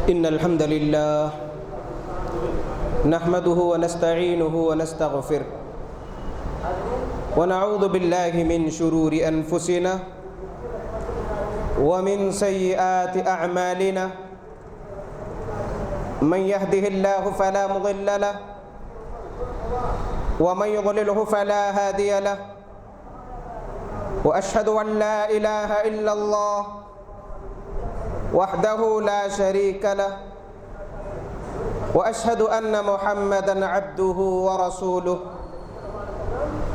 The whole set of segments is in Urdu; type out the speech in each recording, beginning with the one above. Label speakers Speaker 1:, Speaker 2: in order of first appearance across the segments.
Speaker 1: إن الحمد لله نحمده ونستعينه ونستغفره ونعوذ بالله من شرور أنفسنا ومن سيئات أعمالنا من يهده الله فلا مضل له ومن يضلله فلا هادي له وأشهد أن لا إله إلا الله وحده لا شريك له وأشهد أن محمدًا عبده ورسوله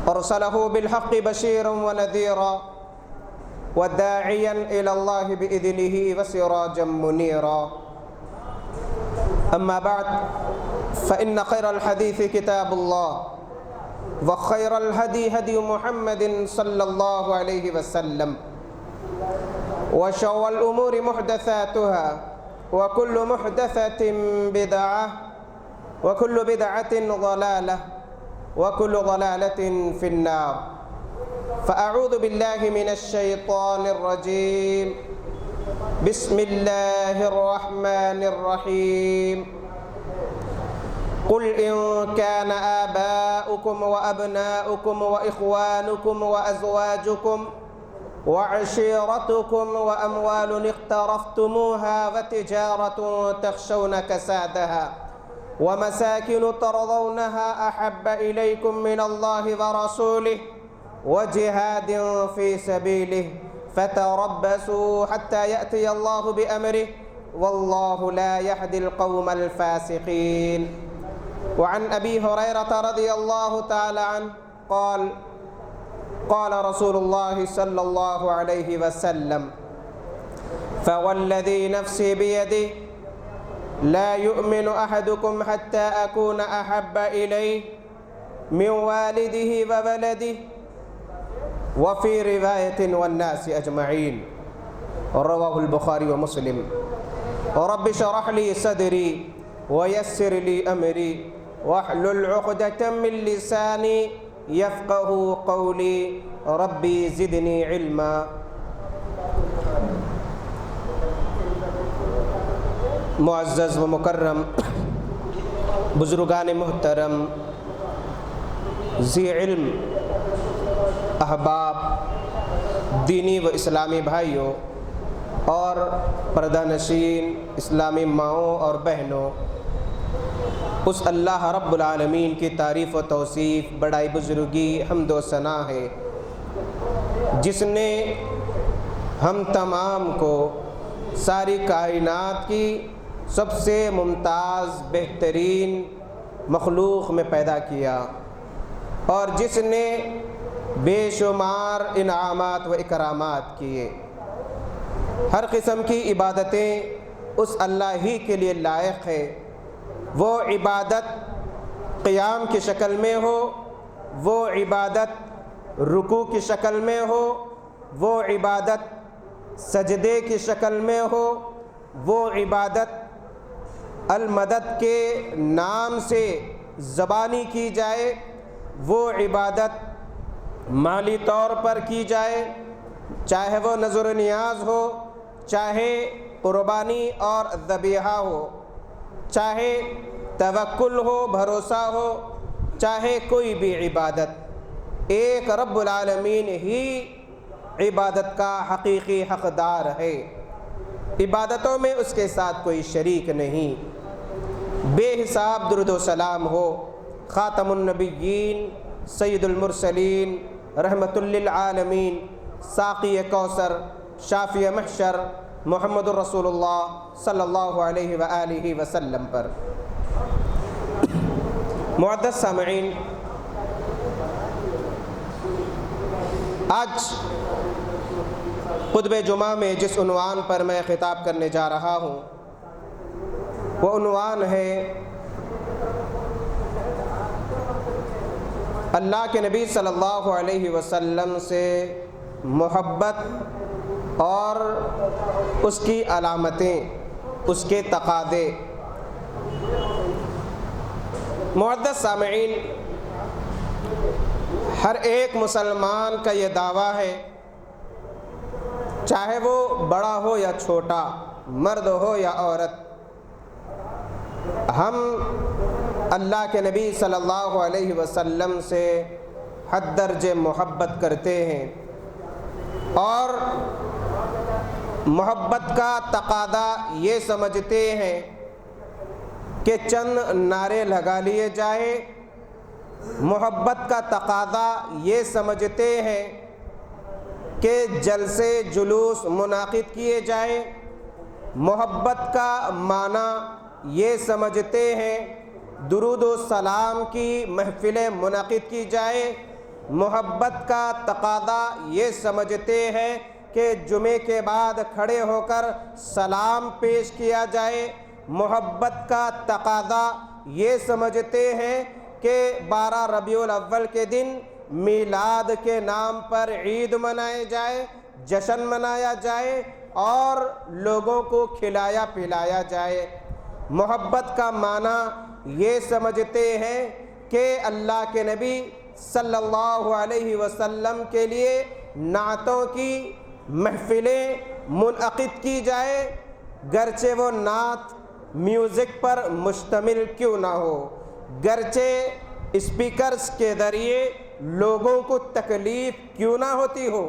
Speaker 1: أرسله بالحق بشيرا ونذيرا وداعيا إلى الله بإذنه وسراجا منيرا أما بعد فإن خير الحديث كتاب الله وخير الهدي هدي محمد صلى الله عليه وسلم وشر الأمور محدثاتها وكل محدثة بدعة وكل بدعة ضلالة وكل ضلالة في النار فأعوذ بالله من الشيطان الرجيم بسم الله الرحمن الرحيم قل إن كان آباؤكم وأبناؤكم وإخوانكم وأزواجكم وعشيرتكم وأموال اقترفتموها وتجارة تخشون كسادها ومساكن ترضونها أحب إليكم من الله ورسوله وجهاد في سبيله فتربصوا حتى يأتي الله بأمره والله لا يهدي القوم الفاسقين وعن أبي هريرة رضي الله تعالى عنه قال رسول الله صلى الله عليه وسلم فوالذي نفسي بيده لا يؤمن أحدكم حتى أكون أحب إليه من والده وولده وفي رواية والناس أجمعين رواه البخاري ومسلم رب اشرح لي صدري ويسر لي أمري واحلل عقدة من لساني يفقه قولي ربي زدني علما معزز و مکرم بزرگان محترم ذی علم احباب دینی و اسلامی بھائیوں اور پردہ نشین اسلامی ماؤں اور بہنوں، اس اللہ رب العالمین کی تعریف و توصیف، بڑائی بزرگی، حمد و ثنا ہے جس نے ہم تمام کو ساری کائنات کی سب سے ممتاز بہترین مخلوق میں پیدا کیا، اور جس نے بے شمار انعامات و اکرامات کیے۔ ہر قسم کی عبادتیں اس اللہ ہی کے لیے لائق ہے، وہ عبادت قیام کی شکل میں ہو، وہ عبادت رکوع کی شکل میں ہو، وہ عبادت سجدے کی شکل میں ہو، وہ عبادت المدد کے نام سے زبانی کی جائے، وہ عبادت مالی طور پر کی جائے، چاہے وہ نذر و نیاز ہو، چاہے قربانی اور ذبیحہ ہو، چاہے توکل ہو، بھروسہ ہو، چاہے کوئی بھی عبادت، ایک رب العالمین ہی عبادت کا حقیقی حقدار ہے۔ عبادتوں میں اس کے ساتھ کوئی شریک نہیں۔ بے حساب درود و سلام ہو خاتم النبیین، سید المرسلین، رحمت للعالمین، ساقی کوثر، شافی محشر، محمد الرسول اللہ صلی اللہ علیہ وآلہ وسلم پر۔ معزز سامعین، آج خطبہ جمعہ میں جس عنوان پر میں خطاب کرنے جا رہا ہوں وہ عنوان ہے اللہ کے نبی صلی اللہ علیہ وسلم سے محبت اور اس کی علامتیں، اس کے تقاضے۔ معزز سامعین، ہر ایک مسلمان کا یہ دعویٰ ہے، چاہے وہ بڑا ہو یا چھوٹا، مرد ہو یا عورت، ہم اللہ کے نبی صلی اللہ علیہ وسلم سے حد درجے محبت کرتے ہیں اور محبت کا تقاضا یہ سمجھتے ہیں کہ چند نعرے لگا لیے جائیں، محبت کا تقاضا یہ سمجھتے ہیں کہ جلسے جلوس منعقد کیے جائیں، محبت کا معنی یہ سمجھتے ہیں درود و سلام کی محفلیں منعقد کی جائے، محبت کا تقاضا یہ سمجھتے ہیں کہ جمعے کے بعد کھڑے ہو کر سلام پیش کیا جائے، محبت کا تقاضا یہ سمجھتے ہیں کہ 12 ربیع الاول کے دن میلاد کے نام پر عید منائے جائے، جشن منایا جائے اور لوگوں کو کھلایا پلایا جائے، محبت کا معنی یہ سمجھتے ہیں کہ اللہ کے نبی صلی اللہ علیہ وسلم کے لیے نعتوں کی محفلیں منعقد کی جائے، گرچہ وہ نعت میوزک پر مشتمل کیوں نہ ہو، گرچہ اسپیکرز کے ذریعے لوگوں کو تکلیف کیوں نہ ہوتی ہو،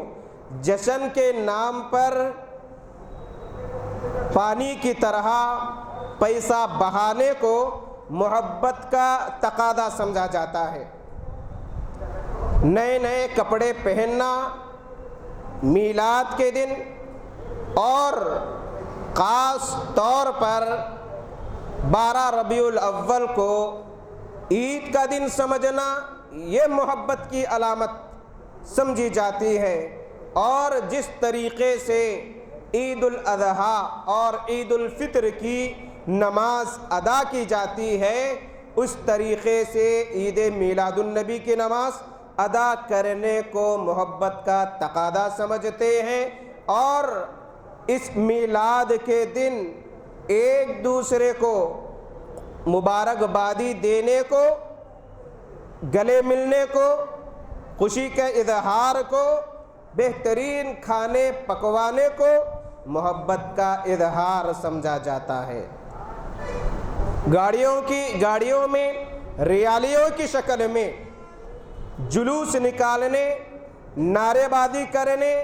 Speaker 1: جشن کے نام پر پانی کی طرح پیسہ بہانے کو محبت کا تقاضا سمجھا جاتا ہے۔ نئے نئے کپڑے پہننا میلاد کے دن اور خاص طور پر 12 ربیع الاول کو عید کا دن سمجھنا یہ محبت کی علامت سمجھی جاتی ہے، اور جس طریقے سے عید الاضحیٰ اور عید الفطر کی نماز ادا کی جاتی ہے، اس طریقے سے عید میلاد النبی کی نماز ادا کرنے کو محبت کا تقاضا سمجھتے ہیں، اور اس میلاد کے دن ایک دوسرے کو مبارکبادی دینے کو، گلے ملنے کو، خوشی کے اظہار کو، بہترین کھانے پکوانے کو محبت کا اظہار سمجھا جاتا ہے۔ گاڑیوں میں ریالیوں کی شکل میں جلوس نکالنے، نعرے بازی کرنے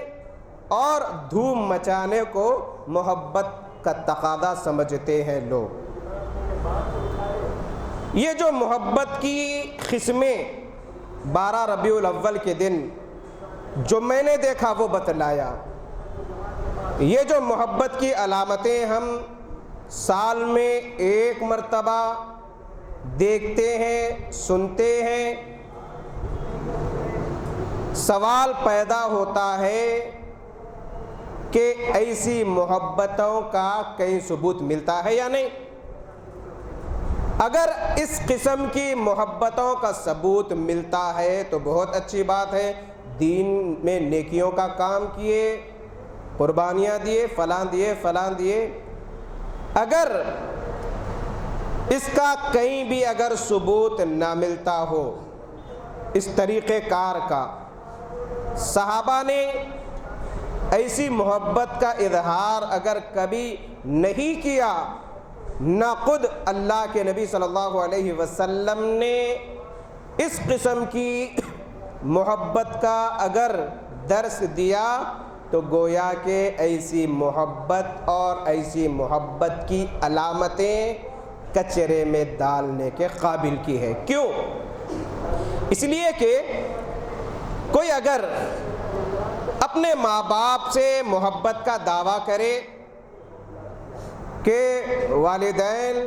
Speaker 1: اور دھوم مچانے کو محبت کا تقاضا سمجھتے ہیں لوگ۔ یہ جو محبت کی قسمیں 12 ربیع الاول کے دن جو میں نے دیکھا وہ بتلایا، یہ جو محبت کی علامتیں ہم سال میں ایک مرتبہ دیکھتے ہیں، سنتے ہیں، سوال پیدا ہوتا ہے کہ ایسی محبتوں کا کہیں ثبوت ملتا ہے یا نہیں؟ اگر اس قسم کی محبتوں کا ثبوت ملتا ہے تو بہت اچھی بات ہے، دین میں نیکیوں کا کام کیے، قربانیاں دیے، فلاں دیے۔ اگر اس کا کہیں بھی اگر ثبوت نہ ملتا ہو اس طریقہ کار کا، صحابہ نے ایسی محبت کا اظہار اگر کبھی نہیں کیا، نہ خود اللہ کے نبی صلی اللہ علیہ وسلم نے اس قسم کی محبت کا اگر درس دیا، تو گویا کہ ایسی محبت اور ایسی محبت کی علامتیں کچرے میں ڈالنے کے قابل کی ہے۔ کیوں؟ اس لیے کہ کوئی اگر اپنے ماں باپ سے محبت کا دعویٰ کرے کہ والدین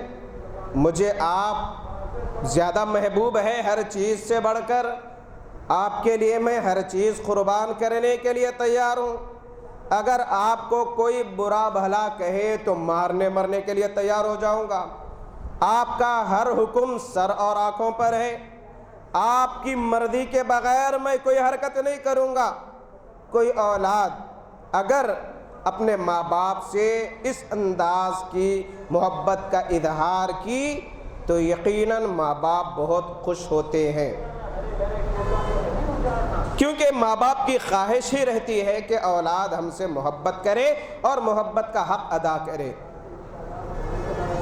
Speaker 1: مجھے آپ زیادہ محبوب ہے ہر چیز سے بڑھ کر، آپ کے لیے میں ہر چیز قربان کرنے کے لیے تیار ہوں، اگر آپ کو کوئی برا بھلا کہے تو مارنے مرنے کے لیے تیار ہو جاؤں گا، آپ کا ہر حکم سر اور آنکھوں پر ہے، آپ کی مرضی کے بغیر میں کوئی حرکت نہیں کروں گا۔ کوئی اولاد اگر اپنے ماں باپ سے اس انداز کی محبت کا اظہار کی تو یقیناً ماں باپ بہت خوش ہوتے ہیں، کیونکہ ماں باپ کی خواہش ہی رہتی ہے کہ اولاد ہم سے محبت کرے اور محبت کا حق ادا کرے۔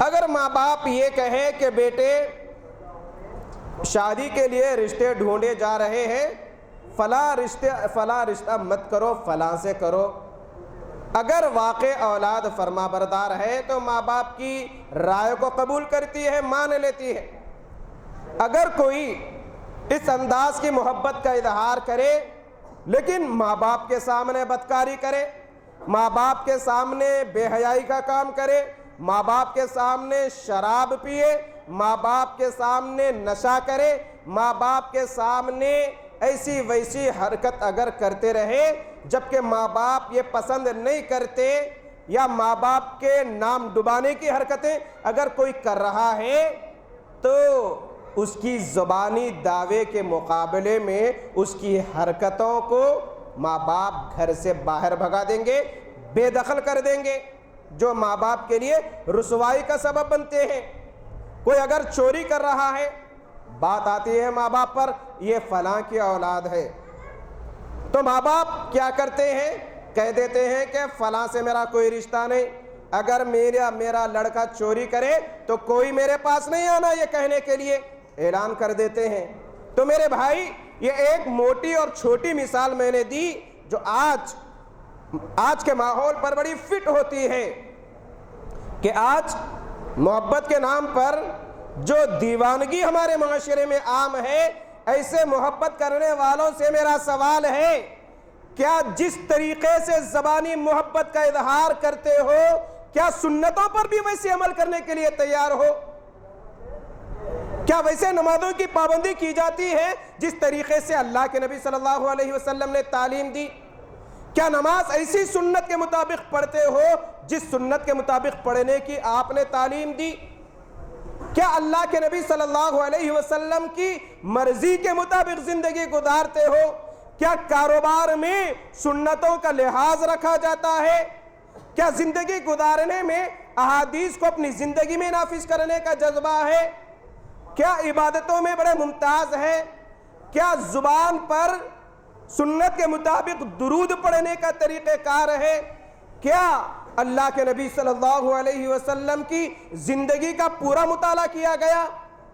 Speaker 1: اگر ماں باپ یہ کہے کہ بیٹے شادی کے لیے رشتے ڈھونڈے جا رہے ہیں، فلاں رشتہ مت کرو، فلاں سے کرو، اگر واقع اولاد فرما بردار ہے تو ماں باپ کی رائے کو قبول کرتی ہے، مان لیتی ہے۔ اگر کوئی اس انداز کی محبت کا اظہار کرے لیکن ماں باپ کے سامنے بدکاری کرے، ماں باپ کے سامنے بے حیائی کا کام کرے، ماں باپ کے سامنے شراب پیے، ماں باپ کے سامنے نشہ کرے، ماں باپ کے سامنے ایسی ویسی حرکت اگر کرتے رہے جبکہ ماں باپ یہ پسند نہیں کرتے، یا ماں باپ کے نام ڈبانے کی حرکتیں اگر کوئی کر رہا ہے تو اس کی زبانی دعوے کے مقابلے میں اس کی حرکتوں کو ماں باپ گھر سے باہر بھگا دیں گے، بے دخل کر دیں گے، جو ماں باپ کے لیے رسوائی کا سبب بنتے ہیں۔ کوئی اگر چوری کر رہا ہے، بات آتی ہے ماں باپ پر، یہ فلاں کی اولاد ہے، تو ماں باپ کیا کرتے ہیں؟ کہہ دیتے ہیں کہ فلاں سے میرا کوئی رشتہ نہیں، اگر میرا لڑکا چوری کرے تو کوئی میرے پاس نہیں آنا، یہ کہنے کے لیے اعلان کر دیتے ہیں۔ تو میرے بھائی، یہ ایک موٹی اور چھوٹی مثال میں نے دی جو آج کے ماحول پر بڑی فٹ ہوتی ہے کہ آج محبت کے نام پر جو دیوانگی ہمارے معاشرے میں عام ہے، ایسے محبت کرنے والوں سے میرا سوال ہے، کیا جس طریقے سے زبانی محبت کا اظہار کرتے ہو، کیا سنتوں پر بھی ویسے عمل کرنے کے لیے تیار ہو؟ کیا ویسے نمازوں کی پابندی کی جاتی ہے جس طریقے سے اللہ کے نبی صلی اللہ علیہ وسلم نے تعلیم دی؟ کیا نماز ایسی سنت کے مطابق پڑھتے ہو جس سنت کے مطابق پڑھنے کی آپ نے تعلیم دی؟ کیا اللہ کے نبی صلی اللہ علیہ وسلم کی مرضی کے مطابق زندگی گزارتے ہو؟ کیا کاروبار میں سنتوں کا لحاظ رکھا جاتا ہے؟ کیا زندگی گزارنے میں احادیث کو اپنی زندگی میں نافذ کرنے کا جذبہ ہے؟ کیا عبادتوں میں بڑے ممتاز ہے؟ کیا زبان پر سنت کے مطابق درود پڑھنے کا طریقہ کار ہے؟ کیا اللہ کے نبی صلی اللہ علیہ وسلم کی زندگی کا پورا مطالعہ کیا گیا؟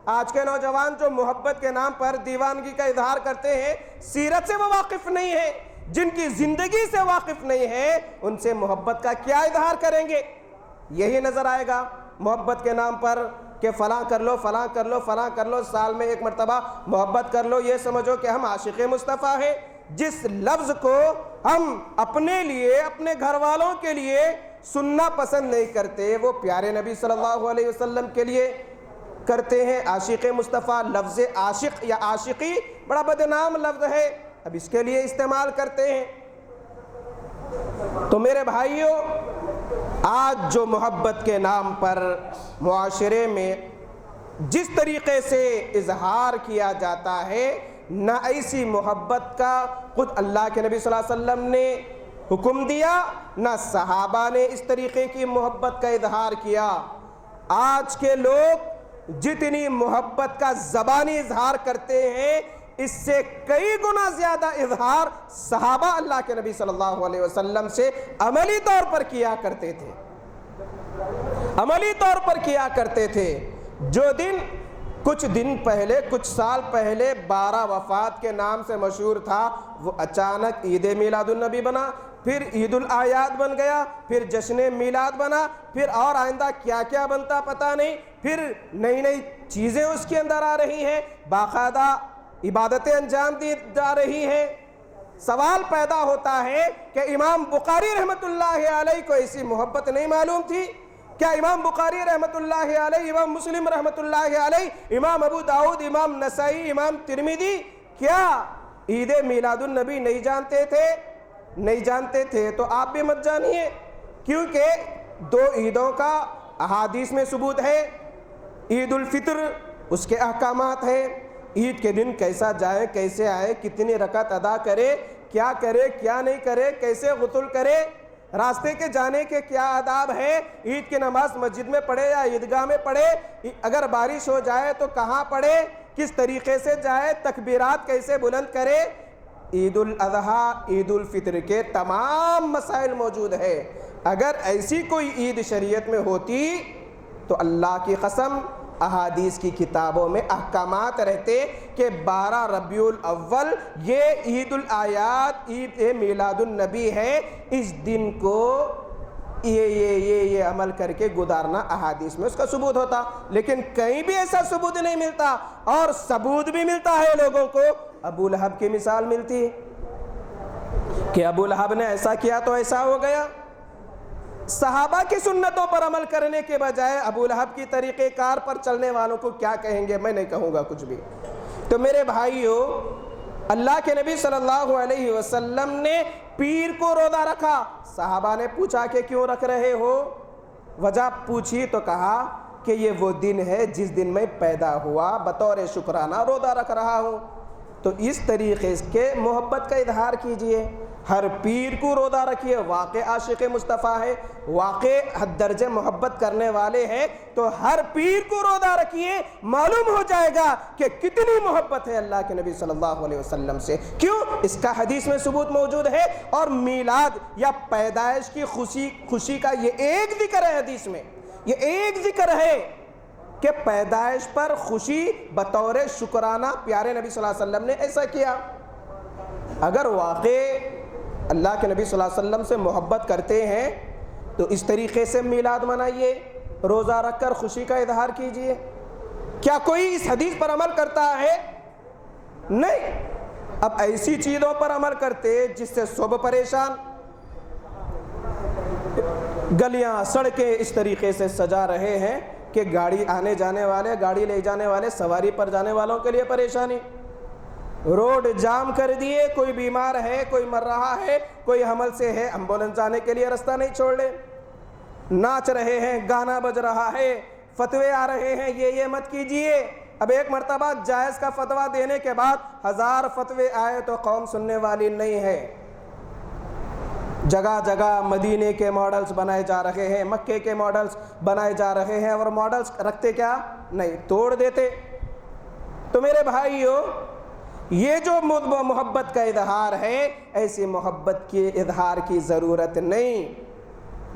Speaker 1: آج کے نوجوان جو محبت کے نام پر دیوانگی کا اظہار کرتے ہیں، سیرت سے وہ واقف نہیں ہے، جن کی زندگی سے واقف نہیں ہے، ان سے محبت کا کیا اظہار کریں گے؟ یہی نظر آئے گا محبت کے نام پر کہ فلاں کر لو، فلاں کر لو، فلاں کر لو، سال میں ایک مرتبہ محبت کر لو، یہ سمجھو کہ ہم عاشق مصطفیٰ ہیں۔ جس لفظ کو ہم اپنے لیے، اپنے گھر والوں کے لیے سننا پسند نہیں کرتے، وہ پیارے نبی صلی اللہ علیہ وسلم کے لیے کرتے ہیں۔ عاشق مصطفیٰ، لفظ عاشق یا عاشقی بڑا بدنام لفظ ہے، اب اس کے لیے استعمال کرتے ہیں۔ تو میرے بھائیوں، آج جو محبت کے نام پر معاشرے میں جس طریقے سے اظہار کیا جاتا ہے، نہ ایسی محبت کا خود اللہ کے نبی صلی اللہ علیہ وسلم نے حکم دیا، نہ صحابہ نے اس طریقے کی محبت کا اظہار کیا۔ آج کے لوگ جتنی محبت کا زبانی اظہار کرتے ہیں، اس سے کئی گنا زیادہ اظہار صحابہ اللہ کے نبی صلی اللہ علیہ وسلم سے عملی طور پر کیا کرتے تھے، عملی طور پر کیا کرتے تھے۔ جو دن کچھ دن پہلے، کچھ سال پہلے 12 وفات کے نام سے مشہور تھا، وہ اچانک عید میلاد النبی بنا، پھر عید الاعیاد بن گیا، پھر جشن میلاد بنا، پھر اور آئندہ کیا کیا بنتا پتہ نہیں، پھر نئی نئی چیزیں اس کے اندر آ رہی ہیں، باقاعدہ عبادتیں انجام دی جا رہی ہیں۔ سوال پیدا ہوتا ہے کہ امام بخاری رحمۃ اللہ علیہ کو ایسی محبت نہیں معلوم تھی؟ کیا امام بخاری رحمۃ اللہ علیہ، امام مسلم رحمۃ اللہ علیہ، امام ابو داؤد، امام نسائی، امام ترمذی کیا عید میلاد النبی نہیں جانتے تھے؟ نہیں جانتے تھے تو آپ بھی مت جانیے، کیونکہ 2 عیدوں کا احادیث میں ثبوت ہے۔ عید الفطر، اس کے احکامات ہیں، عید کے دن کیسا جائے، کیسے آئے، کتنی رکعت ادا کرے، کیا نہیں کرے، کیسے غسل کرے، راستے کے جانے کے کیا آداب ہے، عید کی نماز مسجد میں پڑھے یا عیدگاہ میں پڑھے، اگر بارش ہو جائے تو کہاں پڑھے، کس طریقے سے جائے، تکبیرات کیسے بلند کرے، عید الاضحیٰ، عید الفطر کے تمام مسائل موجود ہے۔ اگر ایسی کوئی عید شریعت میں ہوتی تو اللہ کی قسم احادیث کی کتابوں میں احکامات رہتے کہ 12 ربیع الاول یہ عید الآیات، عید میلاد النبی ہے، اس دن کو یہ عمل کر کے گزارنا، احادیث میں اس کا ثبوت ہوتا، لیکن کہیں بھی ایسا ثبوت نہیں ملتا۔ اور ثبوت بھی ملتا ہے لوگوں کو، ابو لہب کی مثال ملتی ہے کہ ابو لہب نے ایسا کیا تو ایسا ہو گیا۔ صحابہ کی سنتوں پر عمل کرنے کے بجائے ابو لہب کی طریقہ کار پر چلنے والوں کو کیا کہیں گے؟ میں نہیں کہوں گا کچھ بھی۔ تو میرے بھائیو، اللہ کے نبی صلی اللہ علیہ وسلم نے پیر کو روزہ رکھا۔ صحابہ نے پوچھا کہ کیوں رکھ رہے ہو؟ وجہ پوچھی تو کہا کہ یہ وہ دن ہے جس دن میں پیدا ہوا، بطور شکرانہ روزہ رکھ رہا ہوں۔ تو اس طریقے کے محبت کا اظہار کیجئے، ہر پیر کو روزہ رکھیے۔ واقع عاشق مصطفیٰ ہے، واقع حد درجے محبت کرنے والے ہیں، تو ہر پیر کو روزہ رکھیے، معلوم ہو جائے گا کہ کتنی محبت ہے اللہ کے نبی صلی اللہ علیہ وسلم سے۔ کیوں؟ اس کا حدیث میں ثبوت موجود ہے، اور میلاد یا پیدائش کی خوشی کا یہ ایک ذکر ہے حدیث میں، یہ ایک ذکر ہے کہ پیدائش پر خوشی بطور شکرانہ پیارے نبی صلی اللہ علیہ وسلم نے ایسا کیا۔ اگر واقع اللہ کے نبی صلی اللہ علیہ وسلم سے محبت کرتے ہیں تو اس طریقے سے میلاد منائیے، روزہ رکھ کر خوشی کا اظہار کیجئے۔ کیا کوئی اس حدیث پر عمل کرتا ہے؟ نہیں۔ اب ایسی چیزوں پر عمل کرتے جس سے سب پریشان، گلیاں سڑکیں اس طریقے سے سجا رہے ہیں کہ گاڑی آنے جانے والے، گاڑی لے جانے والے، سواری پر جانے والوں کے لیے پریشانی، روڈ جام کر دیے، کوئی بیمار ہے، کوئی مر رہا ہے، کوئی حمل سے ہے، ایمبولینس جانے کے لیے رستہ نہیں چھوڑ لے، ناچ رہے ہیں، گانا بج رہا ہے، فتوے آ رہے ہیں یہ مت کیجئے۔ اب ایک مرتبہ جائز کا فتویٰ دینے کے بعد 1000 فتوے آئے تو قوم سننے والی نہیں ہے۔ جگہ جگہ مدینے کے ماڈلز بنائے جا رہے ہیں، مکے کے ماڈلز بنائے جا رہے ہیں، اور ماڈلز رکھتے کیا؟ نہیں، توڑ دیتے۔ تو میرے بھائیو، یہ جو محبت کا اظہار ہے، ایسی محبت کے اظہار کی ضرورت نہیں،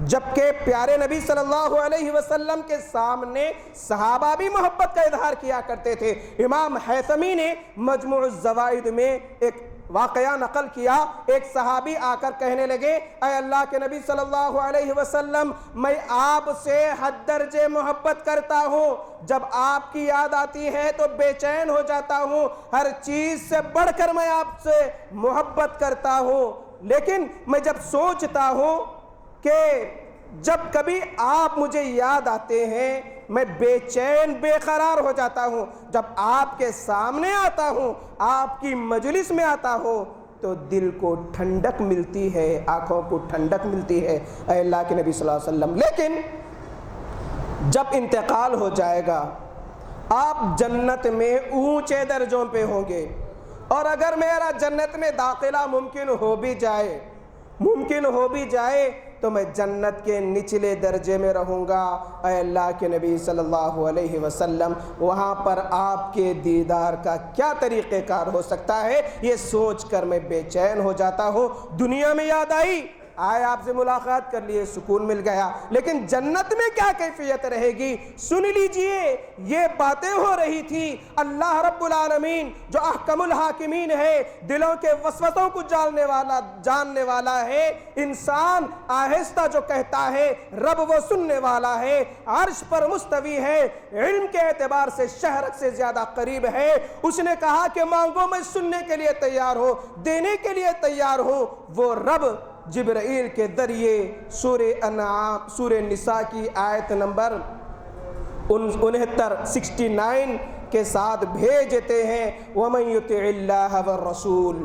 Speaker 1: جبکہ پیارے نبی صلی اللہ علیہ وسلم کے سامنے صحابہ بھی محبت کا اظہار کیا کرتے تھے۔ امام حیثمی نے مجموع الزوائد میں ایک واقعہ نقل کیا، ایک صحابی آ کر کہنے لگے، اے اللہ کے نبی صلی اللہ علیہ وسلم، میں آپ سے حد درجے محبت کرتا ہوں، جب آپ کی یاد آتی ہے تو بے چین ہو جاتا ہوں، ہر چیز سے بڑھ کر میں آپ سے محبت کرتا ہوں، لیکن میں جب سوچتا ہوں کہ جب کبھی آپ مجھے یاد آتے ہیں میں بے چین بے قرار ہو جاتا ہوں، جب آپ کے سامنے آتا ہوں، آپ کی مجلس میں آتا ہوں تو دل کو ٹھنڈک ملتی ہے، آنکھوں کو ٹھنڈک ملتی ہے، اے اللہ کے نبی صلی اللہ علیہ وسلم۔ لیکن جب انتقال ہو جائے گا، آپ جنت میں اونچے درجوں پہ ہوں گے، اور اگر میرا جنت میں داخلہ ممکن ہو بھی جائے تو میں جنت کے نچلے درجے میں رہوں گا، اے اللہ کے نبی صلی اللہ علیہ وسلم۔ وہاں پر آپ کے دیدار کا کیا طریقہ کار ہو سکتا ہے، یہ سوچ کر میں بے چین ہو جاتا ہوں۔ دنیا میں یاد آئی، آئے آپ سے ملاقات کر لیے، سکون مل گیا، لیکن جنت میں کیا کیفیت رہے گی؟ سن لیجئے، یہ باتیں ہو رہی تھی۔ اللہ رب العالمین جو احکم الحاکمین ہے، دلوں کے وسوسوں کو جاننے والا ہے، انسان آہستہ جو کہتا ہے رب وہ سننے والا ہے، عرش پر مستوی ہے، علم کے اعتبار سے شہرک سے زیادہ قریب ہے۔ اس نے کہا کہ مانگو میں سننے کے لیے تیار ہوں، دینے کے لیے تیار ہوں۔ وہ رب جبرائیل کے ذریعے سورہ نساء کی آیت نمبر 69 کے ساتھ بھیجتے ہیں، وَمَن يُطِعِ اللَّهَ وَالرَّسُولَ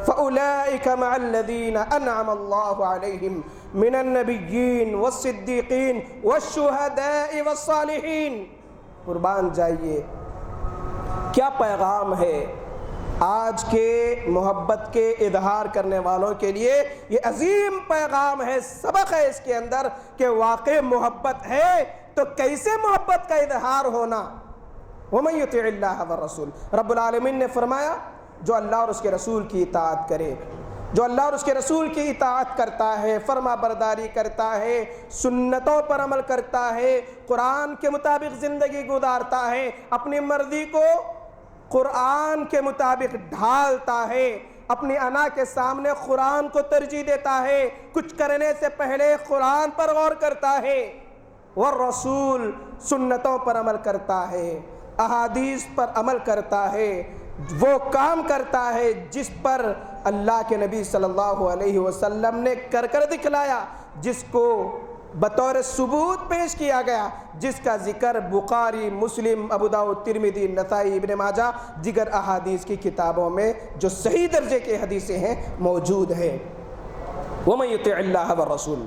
Speaker 1: فَأُولَئِكَ مَعَ الَّذِينَ أَنْعَمَ اللَّهُ عَلَيْهِمْ مِنَ النَّبِيِّينَ وَالصِّدِّيقِينَ وَالشُّهَدَاءِ وَالصَّالِحِينَ۔ قربان جائیے، کیا پیغام ہے آج کے محبت کے اظہار کرنے والوں کے لیے۔ یہ عظیم پیغام ہے، سبق ہے اس کے اندر کہ واقع محبت ہے تو کیسے محبت کا اظہار ہونا۔ وَمَن يُطِعِ اللَّهَ وَالرَّسُولَ، رب العالمین نے فرمایا جو اللہ اور اس کے رسول کی اطاعت کرے، جو اللہ اور اس کے رسول کی اطاعت کرتا ہے، فرما برداری کرتا ہے، سنتوں پر عمل کرتا ہے، قرآن کے مطابق زندگی گزارتا ہے، اپنی مرضی کو قرآن کے مطابق ڈھالتا ہے، اپنی انا کے سامنے قرآن کو ترجیح دیتا ہے، کچھ کرنے سے پہلے قرآن پر غور کرتا ہے، والرسول سنتوں پر عمل کرتا ہے، احادیث پر عمل کرتا ہے، وہ کام کرتا ہے جس پر اللہ کے نبی صلی اللہ علیہ وسلم نے کر دکھلایا، جس کو بطور ثبوت پیش کیا گیا، جس کا ذکر بخاری، مسلم، ابو داؤد، ترمذی، نسائی، ابن ماجہ دیگر احادیث کی کتابوں میں جو صحیح درجے کے حدیثیں ہیں موجود ہے۔ وَمَن يُطِعِ اللَّهَ وَالرَّسُولَ،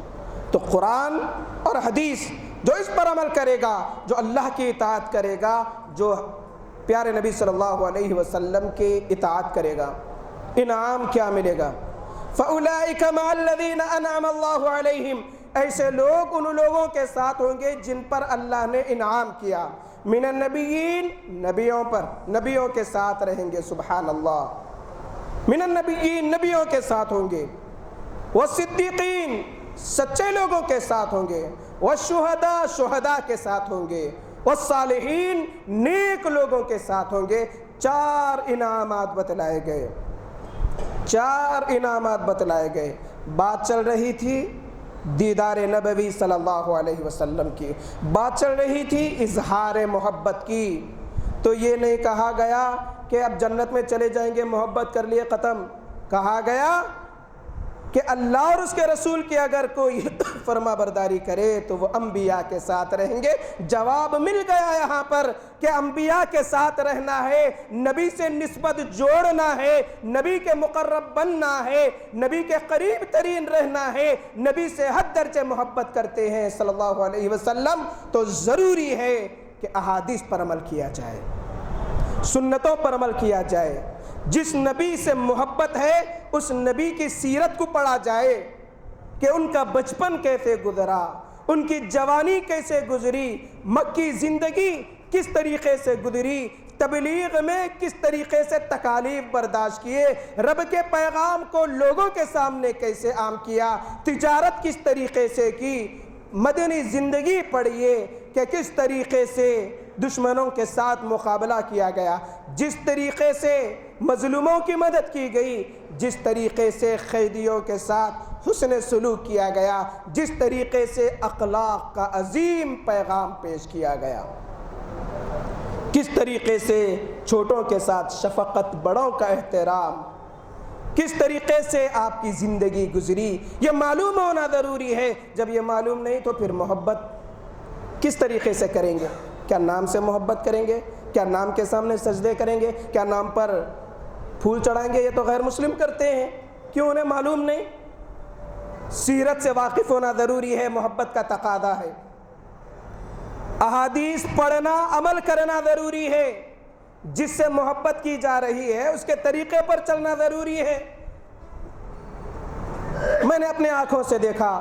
Speaker 1: تو قرآن اور حدیث جو اس پر عمل کرے گا، جو اللہ کی اطاعت کرے گا، جو پیارے نبی صلی اللہ علیہ وسلم کی اطاعت کرے گا، انعام کیا ملے گا؟ فَأُولَئِكَ مَعَ الَّذِينَ أَنْعَمَ اللَّهُ عَلَيْهِمْ، ایسے لوگ ان لوگوں کے ساتھ ہوں گے جن پر اللہ نے انعام کیا، من النبیین، نبیوں پر، نبیوں کے ساتھ رہیں گے، سبحان اللہ، من النبیین، نبیوں کے ساتھ ہوں گے، والصدیقین، سچے لوگوں کے ساتھ ہوں گے، والشہداء، شہداء کے ساتھ ہوں گے، والصالحین، نیک لوگوں کے ساتھ ہوں گے۔ 4 انعامات بتلائے گئے، 4 انعامات بتلائے گئے۔ بات چل رہی تھی دیدار نبوی صلی اللہ علیہ وسلم کی، بات چل رہی تھی اظہار محبت کی، تو یہ نہیں کہا گیا کہ اب جنت میں چلے جائیں گے، محبت کر لیے ختم۔ کہا گیا کہ اللہ اور اس کے رسول کی اگر کوئی فرما برداری کرے تو وہ انبیاء کے ساتھ رہیں گے۔ جواب مل گیا یہاں پر کہ انبیاء کے ساتھ رہنا ہے، نبی سے نسبت جوڑنا ہے، نبی کے مقرب بننا ہے، نبی کے قریب ترین رہنا ہے، نبی سے حد درجے محبت کرتے ہیں صلی اللہ علیہ وسلم، تو ضروری ہے کہ احادیث پر عمل کیا جائے، سنتوں پر عمل کیا جائے۔ جس نبی سے محبت ہے اس نبی کی سیرت کو پڑھا جائے کہ ان کا بچپن کیسے گزرا، ان کی جوانی کیسے گزری، مکی زندگی کس طریقے سے گزری، تبلیغ میں کس طریقے سے تکالیف برداشت کیے، رب کے پیغام کو لوگوں کے سامنے کیسے عام کیا، تجارت کس طریقے سے کی، مدنی زندگی پڑھیے کہ کس طریقے سے دشمنوں کے ساتھ مقابلہ کیا گیا، جس طریقے سے مظلوموں کی مدد کی گئی، جس طریقے سے قیدیوں کے ساتھ حسن سلوک کیا گیا، جس طریقے سے اخلاق کا عظیم پیغام پیش کیا گیا، کس طریقے سے چھوٹوں کے ساتھ شفقت، بڑوں کا احترام، کس طریقے سے آپ کی زندگی گزری، یہ معلوم ہونا ضروری ہے۔ جب یہ معلوم نہیں تو پھر محبت کس طریقے سے کریں گے؟ کیا نام سے محبت کریں گے؟ کیا نام کے سامنے سجدے کریں گے؟ کیا نام پر پھول چڑھائیں گے؟ یہ تو غیر مسلم کرتے ہیں، کیوں انہیں معلوم نہیں؟ سیرت سے واقف ہونا ضروری ہے، محبت کا تقاضا ہے۔ احادیث پڑھنا، عمل کرنا ضروری ہے، جس سے محبت کی جا رہی ہے اس کے طریقے پر چلنا ضروری ہے۔ میں نے اپنے آنکھوں سے دیکھا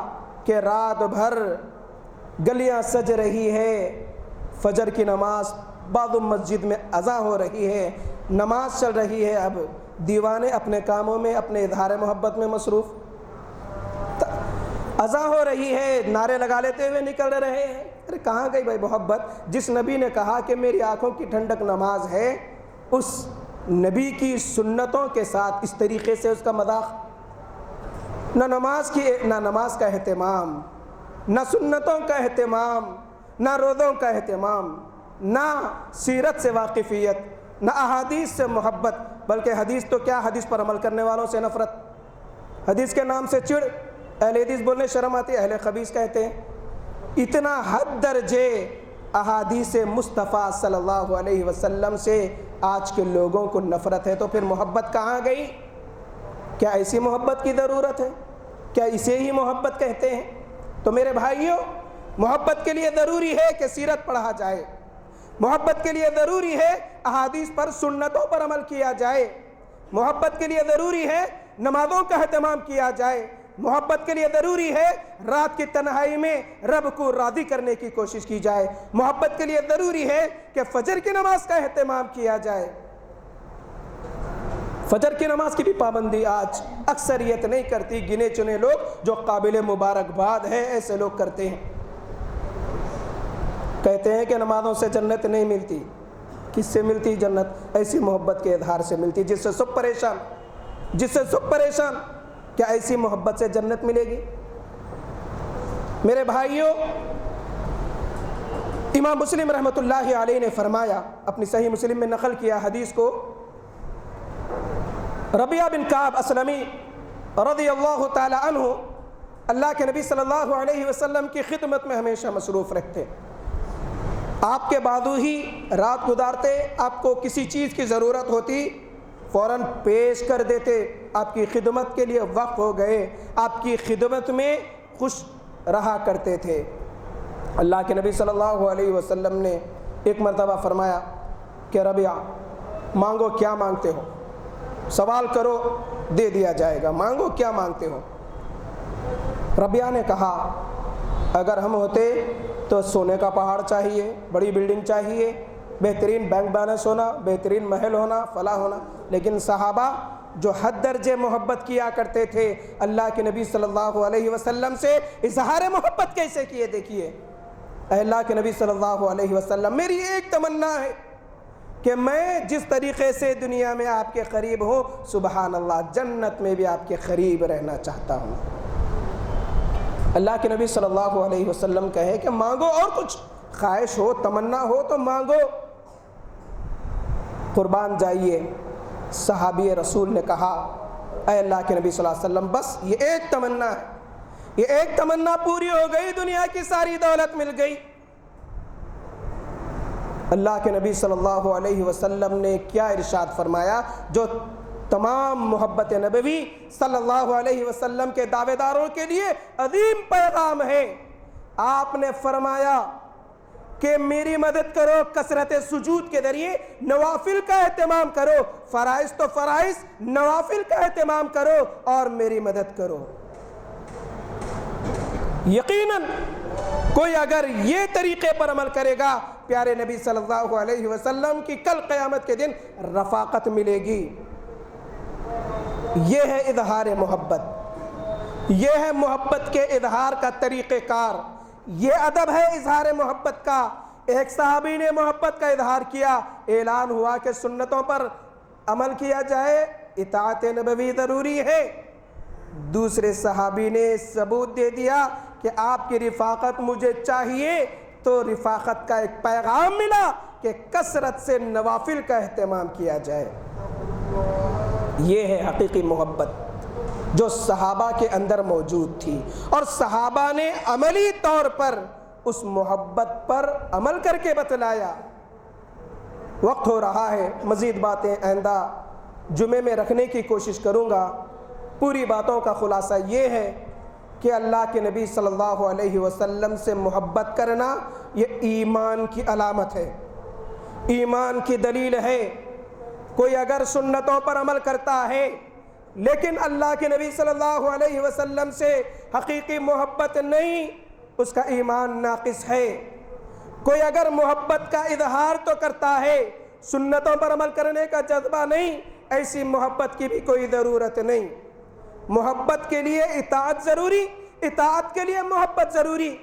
Speaker 1: کہ رات بھر گلیاں سج رہی ہے، فجر کی نماز، بعض مسجد میں اذان ہو رہی ہے، نماز چل رہی ہے، اب دیوانے اپنے کاموں میں، اپنے اظہار محبت میں مصروف، اذان ہو رہی ہے، نعرے لگا لیتے ہوئے نکل رہے ہیں۔ ارے کہاں گئی بھائی محبت؟ جس نبی نے کہا کہ میری آنکھوں کی ٹھنڈک نماز ہے، اس نبی کی سنتوں کے ساتھ اس طریقے سے اس کا مذاق، نہ نماز کا اہتمام، نہ سنتوں کا اہتمام، نہ روزوں کا اہتمام، نہ سیرت سے واقفیت، نہ احادیث سے محبت، بلکہ حدیث تو کیا، حدیث پر عمل کرنے والوں سے نفرت، حدیث کے نام سے چڑ، اہل حدیث بولنے شرم آتی، اہل خبیث کہتے ہیں۔ اتنا حد درجے احادیث مصطفیٰ صلی اللہ علیہ وسلم سے آج کے لوگوں کو نفرت ہے، تو پھر محبت کہاں گئی؟ کیا ایسی محبت کی ضرورت ہے؟ کیا اسے ہی محبت کہتے ہیں؟ تو میرے بھائیوں، محبت کے لیے ضروری ہے کہ سیرت پڑھا جائے، محبت کے لیے ضروری ہے احادیث پر، سنتوں پر عمل کیا جائے، محبت کے لیے ضروری ہے نمازوں کا اہتمام کیا جائے، محبت کے لیے ضروری ہے رات کی تنہائی میں رب کو راضی کرنے کی کوشش کی جائے، محبت کے لیے ضروری ہے کہ فجر کی نماز کا اہتمام کیا جائے، فجر کی نماز کی بھی پابندی آج اکثریت نہیں کرتی، گنے چنے لوگ جو قابل مبارکباد ہے ایسے لوگ کرتے ہیں۔ کہتے ہیں کہ نمازوں سے جنت نہیں ملتی۔ کس سے ملتی جنت؟ ایسی محبت کے اظہار سے ملتی جس سے سب پریشان، کیا ایسی محبت سے جنت ملے گی؟ میرے بھائیوں، امام مسلم رحمۃ اللہ علیہ نے فرمایا، اپنی صحیح مسلم میں نقل کیا حدیث کو، ربیعہ بن کعب اسلمی رضی اللہ تعالی عنہ اللہ کے نبی صلی اللہ علیہ وسلم کی خدمت میں ہمیشہ مصروف رہتے، آپ کے بازو ہی رات گزارتے، آپ کو کسی چیز کی ضرورت ہوتی فوراً پیش کر دیتے، آپ کی خدمت کے لیے وقف ہو گئے، آپ کی خدمت میں خوش رہا کرتے تھے۔ اللہ کے نبی صلی اللہ علیہ وسلم نے ایک مرتبہ فرمایا کہ ربیعہ مانگو، کیا مانگتے ہو؟ سوال کرو دے دیا جائے گا، مانگو کیا مانگتے ہو؟ ربیعہ نے کہا اگر ہم ہوتے تو سونے کا پہاڑ چاہیے، بڑی بلڈنگ چاہیے، بہترین بینک بیلنس ہونا، بہترین محل ہونا، فلاں ہونا۔ لیکن صحابہ جو حد درجے محبت کیا کرتے تھے اللہ کے نبی صلی اللہ علیہ وسلم سے، اظہار محبت کیسے کیے دیکھیے، اے اللہ کے نبی صلی اللہ علیہ وسلم، میری ایک تمنا ہے کہ میں جس طریقے سے دنیا میں آپ کے قریب ہوں، سبحان اللہ جنت میں بھی آپ کے قریب رہنا چاہتا ہوں۔ اللہ کے نبی صلی اللہ علیہ وسلم کہے کہ مانگو، اور کچھ خواہش ہو، تمنا ہو تو مانگو۔ قربان جائیے، صحابی رسول نے کہا اے اللہ کے نبی صلی اللہ علیہ وسلم، بس یہ ایک تمنا ہے، یہ ایک تمنا پوری ہو گئی، دنیا کی ساری دولت مل گئی۔ اللہ کے نبی صلی اللہ علیہ وسلم نے کیا ارشاد فرمایا جو تمام محبت نبوی صلی اللہ علیہ وسلم کے دعوے داروں کے لیے عظیم پیغام ہے۔ آپ نے فرمایا کہ میری مدد کرو کثرت سجود کے ذریعے، نوافل کا اہتمام کرو، فرائض تو فرائض، نوافل کا اہتمام کرو اور میری مدد کرو۔ یقیناً کوئی اگر یہ طریقے پر عمل کرے گا، پیارے نبی صلی اللہ علیہ وسلم کی کل قیامت کے دن رفاقت ملے گی۔ یہ ہے اظہار محبت، یہ ہے محبت کے اظہار کا طریقہ کار، یہ ادب ہے اظہار محبت کا۔ ایک صحابی نے محبت کا اظہار کیا، اعلان ہوا کہ سنتوں پر عمل کیا جائے، اطاعت نبوی ضروری ہے۔ دوسرے صحابی نے ثبوت دے دیا کہ آپ کی رفاقت مجھے چاہیے، تو رفاقت کا ایک پیغام ملا کہ کثرت سے نوافل کا اہتمام کیا جائے۔ یہ ہے حقیقی محبت جو صحابہ کے اندر موجود تھی، اور صحابہ نے عملی طور پر اس محبت پر عمل کر کے بتلایا۔ وقت ہو رہا ہے، مزید باتیں آئندہ جمعے میں رکھنے کی کوشش کروں گا۔ پوری باتوں کا خلاصہ یہ ہے کہ اللہ کے نبی صلی اللہ علیہ وسلم سے محبت کرنا یہ ایمان کی علامت ہے، ایمان کی دلیل ہے۔ کوئی اگر سنتوں پر عمل کرتا ہے لیکن اللہ کے نبی صلی اللہ علیہ وسلم سے حقیقی محبت نہیں، اس کا ایمان ناقص ہے۔ کوئی اگر محبت کا اظہار تو کرتا ہے، سنتوں پر عمل کرنے کا جذبہ نہیں، ایسی محبت کی بھی کوئی ضرورت نہیں۔ محبت کے لیے اطاعت ضروری، اطاعت کے لیے محبت ضروری۔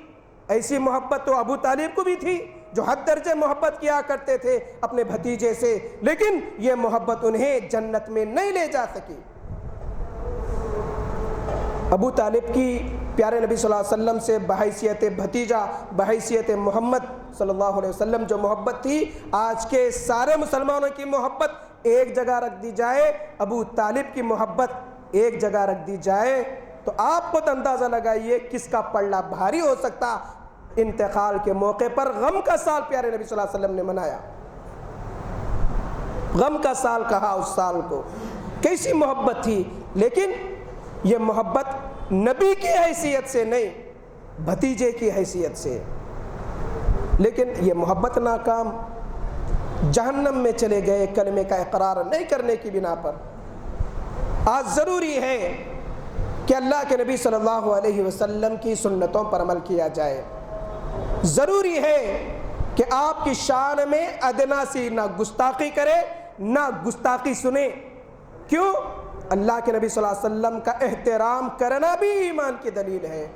Speaker 1: ایسی محبت تو ابو طالب کو بھی تھی جو حد درجے محبت کیا کرتے تھے اپنے بھتیجے سے، لیکن یہ محبت انہیں جنت میں نہیں لے جا سکی۔ ابو طالب کی پیارے نبی صلی اللہ علیہ وسلم سے بحیثیت بھتیجا، بحیثیت محمد صلی اللہ علیہ وسلم جو محبت تھی، آج کے سارے مسلمانوں کی محبت ایک جگہ رکھ دی جائے، ابو طالب کی محبت ایک جگہ رکھ دی جائے، تو آپ خود اندازہ لگائیے کس کا پلڑا بھاری ہو سکتا۔ انتقال کے موقع پر غم کا سال پیارے نبی صلی اللہ علیہ وسلم نے منایا، غم کا سال کہا اس سال کو۔ کیسی محبت تھی، لیکن یہ محبت نبی کی حیثیت سے نہیں، بھتیجے کی حیثیت سے۔ لیکن یہ محبت ناکام، جہنم میں چلے گئے کلمے کا اقرار نہیں کرنے کی بنا پر۔ آج ضروری ہے کہ اللہ کے نبی صلی اللہ علیہ وسلم کی سنتوں پر عمل کیا جائے۔ ضروری ہے کہ آپ کی شان میں ادنا سی نہ گستاخی کرے، نہ گستاخی سنے، کیوں؟ اللہ کے نبی صلی اللہ علیہ وسلم کا احترام کرنا بھی ایمان کی دلیل ہے۔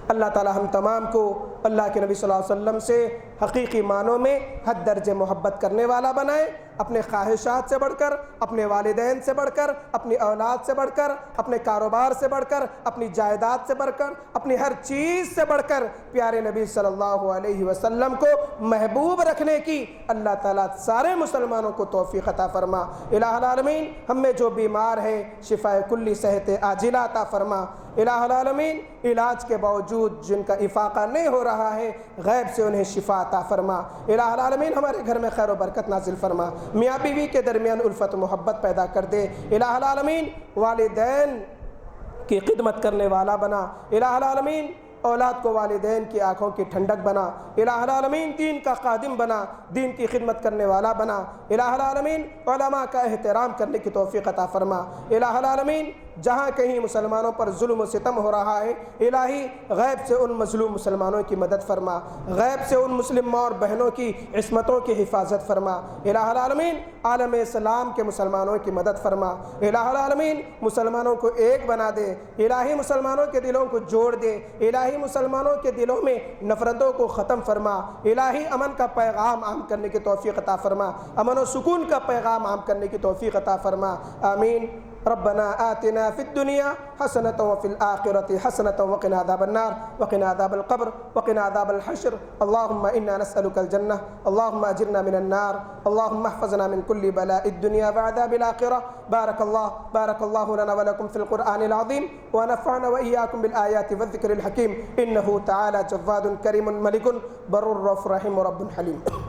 Speaker 1: اللہ تعالی ہم تمام کو اللہ کے نبی صلی اللہ علیہ وسلم سے حقیقی معنوں میں حد درجے محبت کرنے والا بنائے، اپنے خواہشات سے بڑھ کر، اپنے والدین سے بڑھ کر، اپنی اولاد سے بڑھ کر، اپنے کاروبار سے بڑھ کر، اپنی جائیداد سے بڑھ کر، اپنی ہر چیز سے بڑھ کر پیارے نبی صلی اللہ علیہ وسلم کو محبوب رکھنے کی اللہ تعالیٰ سارے مسلمانوں کو توفیق عطا فرما۔ الہ العالمین ہم میں جو بیمار ہے شفاء کلی صحت عاجلہ عطا فرما۔ الہ العالمین علاج کے باوجود جن کا افاقہ نہیں ہو رہا ہے غیب سے انہیں شفا عطا فرما۔ الہ العالمین ہمارے گھر میں خیر و برکت نازل فرما، میاں بیوی کے درمیان الفت و محبت پیدا کر دے۔ الہ العالمین والدین کی خدمت کرنے والا بنا۔ الہ العالمین اولاد کو والدین کی آنکھوں کی ٹھنڈک بنا۔ الہ العالمین دین کا خادم بنا، دین کی خدمت کرنے والا بنا۔ الہ العالمین علماء کا احترام کرنے کی توفیق عطا فرما۔ الہ العالمین جہاں کہیں مسلمانوں پر ظلم و ستم ہو رہا ہے الہی غیب سے ان مظلوم مسلمانوں کی مدد فرما، غیب سے ان مسلم ماں اور بہنوں کی عصمتوں کی حفاظت فرما۔ الہ العالمین عالم اسلام کے مسلمانوں کی مدد فرما۔ الہ العالمین مسلمانوں کو ایک بنا دے، الہی مسلمانوں کے دلوں کو جوڑ دے، الہی مسلمانوں کے دلوں میں نفرتوں کو ختم فرما۔ الہی امن کا پیغام عام کرنے کی توفیق عطا فرما، امن و سکون کا پیغام عام کرنے کی توفیق عطا فرما۔ آمین۔ ربنا آتنا في الدنيا حسنة وفي الآخرة حسنة وقنا عذاب النار وقنا عذاب القبر وقنا عذاب الحشر اللهم إنا نسألك الجنة اللهم أجرنا من النار اللهم احفظنا من كل بلاء الدنيا وعذاب الآخرة بارك الله لنا ولكم في القرآن العظيم ونفعنا وإياكم بالآيات والذكر الحكيم إنه تعالى جواد كريم ملك بر رؤوف رحيم رب حليم